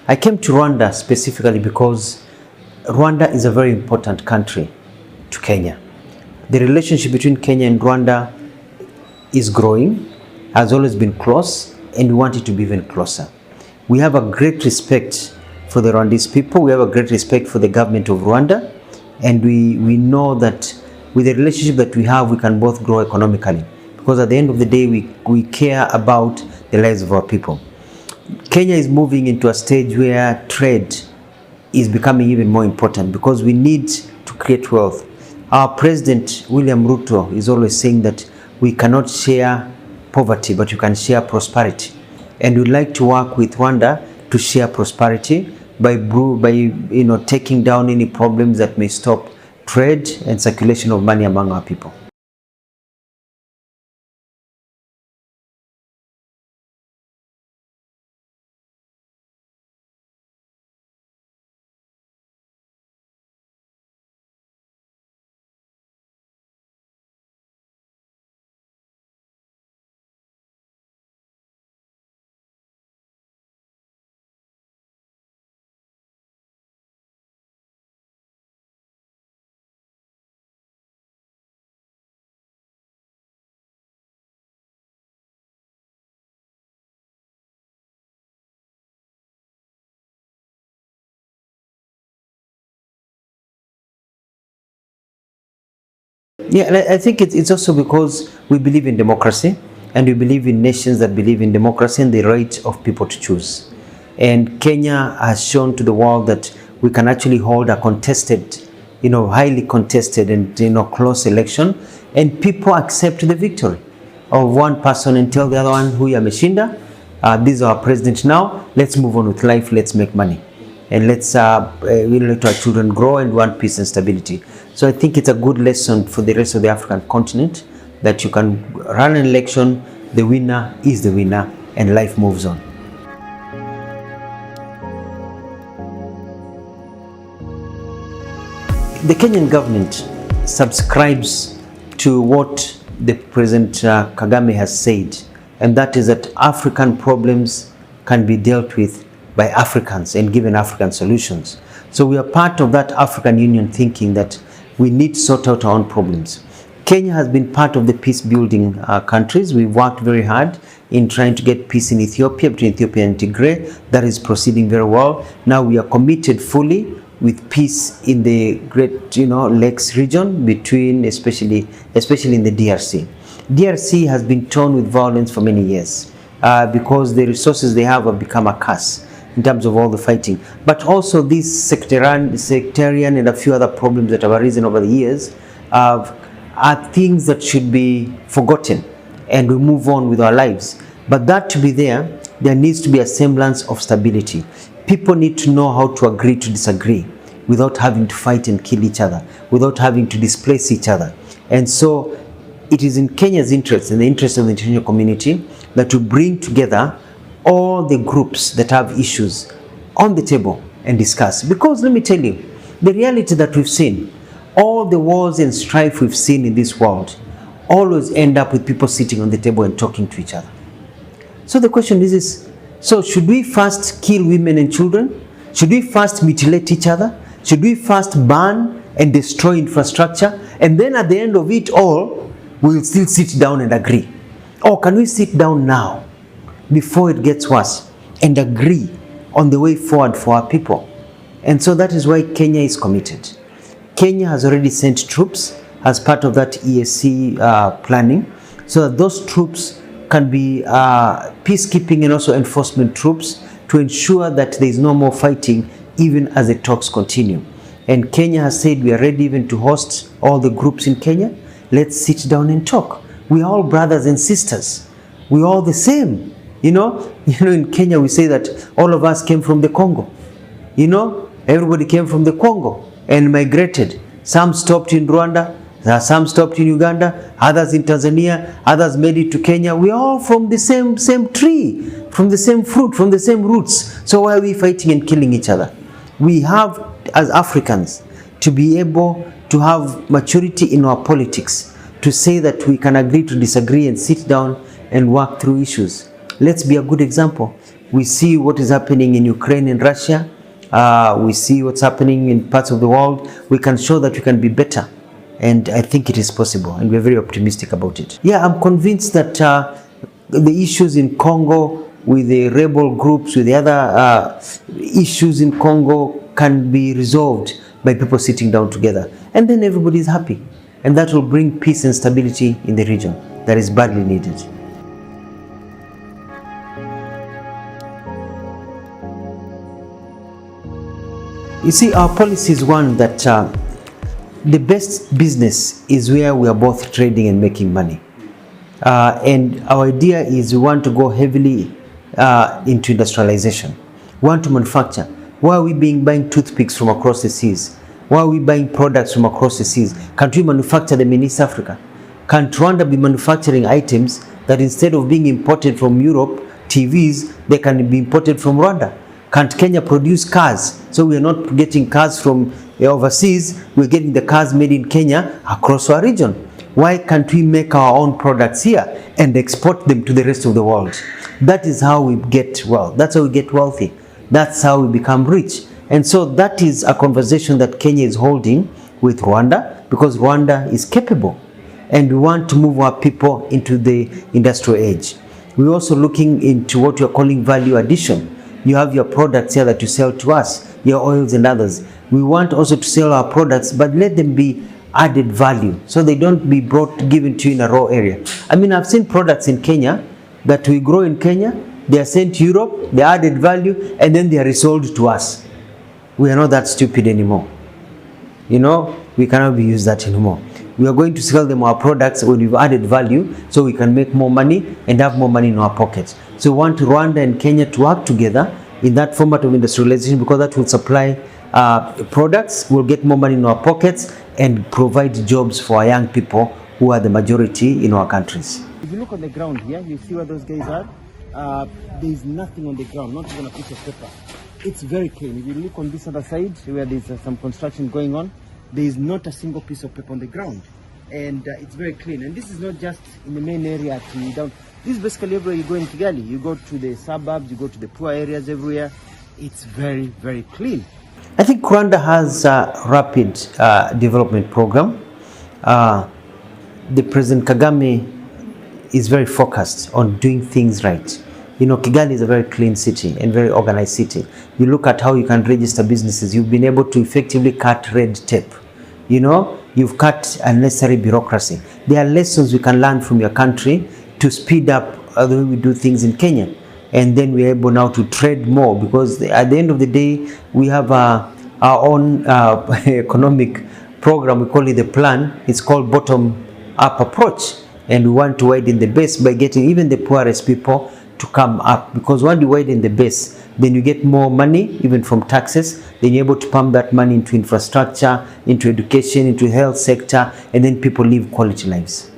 I came to Rwanda specifically because Rwanda is a very important country to Kenya. The relationship between Kenya and Rwanda is growing, has always been close, and we want it to be even closer. We have a great respect for the Rwandese people. We have a great respect for the government of Rwanda, and we know that with the relationship that we have, we can both grow economically, because at the end of the day, we care about the lives of our people. Kenya is moving into a stage where trade is becoming even more important, because we need to create wealth. Our president, William Ruto, is always saying that we cannot share poverty, but you can share prosperity. And we'd like to work with Rwanda to share prosperity by taking down any problems that may stop trade and circulation of money among our people. Yeah, I think it's also because we believe in democracy, and we believe in nations that believe in democracy and the right of people to choose. And Kenya has shown to the world that we can actually hold a contested, highly contested and close election, and people accept the victory of one person and tell the other one, huyu ameshinda, this is our president now, let's move on with life, let's make money, and let's let our children grow and want peace and stability. So I think it's a good lesson for the rest of the African continent that you can run an election, the winner is the winner, and life moves on. The Kenyan government subscribes to what the President Kagame has said, and that is that African problems can be dealt with by Africans and given African solutions. So we are part of that African Union thinking that we need to sort out our own problems. Kenya has been part of the peace building countries. We've worked very hard in trying to get peace in Ethiopia, between Ethiopia and Tigray. That is proceeding very well. Now we are committed fully with peace in the Great Lakes region, between especially in the DRC. DRC has been torn with violence for many years because the resources they have become a curse in terms of all the fighting. But also these sectarian and a few other problems that have arisen over the years are things that should be forgotten and we move on with our lives. But that to be there needs to be a semblance of stability. People need to know how to agree to disagree without having to fight and kill each other, without having to displace each other. And so it is in Kenya's interest and the interest of the international community that to bring together all the groups that have issues on the table and discuss. Because let me tell you, the reality that we've seen, all the wars and strife we've seen in this world always end up with people sitting on the table and talking to each other. So the question is this, so should we first kill women and children? Should we first mutilate each other? Should we first burn and destroy infrastructure? And then at the end of it all, we'll still sit down and agree? Or can we sit down now, before it gets worse, and agree on the way forward for our people? And so that is why Kenya is committed. Kenya has already sent troops as part of that EAC planning, so that those troops can be peacekeeping and also enforcement troops to ensure that there is no more fighting even as the talks continue. And Kenya has said we are ready even to host all the groups in Kenya. Let's sit down and talk. We are all brothers and sisters. We are all the same. In Kenya we say that all of us came from the Congo. Everybody came from the Congo and migrated. Some stopped in Rwanda, some stopped in Uganda, others in Tanzania, others made it to Kenya. We are all from the same tree, from the same fruit, from the same roots. So why are we fighting and killing each other? We have, as Africans, to be able to have maturity in our politics, to say that we can agree to disagree and sit down and work through issues. Let's be a good example. We see what is happening in Ukraine and Russia. We see what's happening in parts of the world. We can show that we can be better. And I think it is possible, and we're very optimistic about it. Yeah, I'm convinced that the issues in Congo with the rebel groups, with the other issues in Congo can be resolved by people sitting down together. And then everybody is happy. And that will bring peace and stability in the region that is badly needed. You see, our policy is one that the best business is where we are both trading and making money. And our idea is we want to go heavily into industrialization. We want to manufacture. Why are we buying toothpicks from across the seas? Why are we buying products from across the seas? Can't we manufacture them in East Africa? Can't Rwanda be manufacturing items that instead of being imported from Europe, TVs, they can be imported from Rwanda? Can't Kenya produce cars? So we are not getting cars from overseas, we're getting the cars made in Kenya across our region. Why can't we make our own products here and export them to the rest of the world? That is how we get wealth. That's how we get wealthy. That's how we become rich. And so that is a conversation that Kenya is holding with Rwanda, because Rwanda is capable. And we want to move our people into the industrial age. We're also looking into what you're calling value addition. You have your products here that you sell to us, your oils and others. We want also to sell our products, but let them be added value, so they don't be given to you in a raw area. I mean, I've seen products in Kenya that we grow in Kenya, they are sent to Europe, they are added value, and then they are resold to us. We are not that stupid anymore. You know, we cannot be used that anymore. We are going to sell them our products when we've added value, so we can make more money and have more money in our pockets. So we want Rwanda and Kenya to work together in that format of industrialization, because that will supply products, we'll get more money in our pockets, and provide jobs for our young people who are the majority in our countries. If you look on the ground here, you see where those guys are. There is nothing on the ground, not even a piece of paper. It's very clean. If you look on this other side, where there's some construction going on, there is not a single piece of paper on the ground. And it's very clean. And this is not just in the main area down. This is basically everywhere you go in Kigali. You go to the suburbs, you go to the poor areas everywhere. It's very, very clean. I think Rwanda has a rapid development program. The President Kagame is very focused on doing things right. You know, Kigali is a very clean city and very organized city. You look at how you can register businesses. You've been able to effectively cut red tape. You know, you've cut unnecessary bureaucracy. There are lessons we can learn from your country to speed up the way we do things in Kenya. And then we're able now to trade more, because at the end of the day, we have our own economic program. We call it the plan. It's called bottom-up approach. And we want to widen the base by getting even the poorest people to come up. Because when you widen the base, then you get more money, even from taxes. Then you're able to pump that money into infrastructure, into education, into health sector, and then people live quality lives.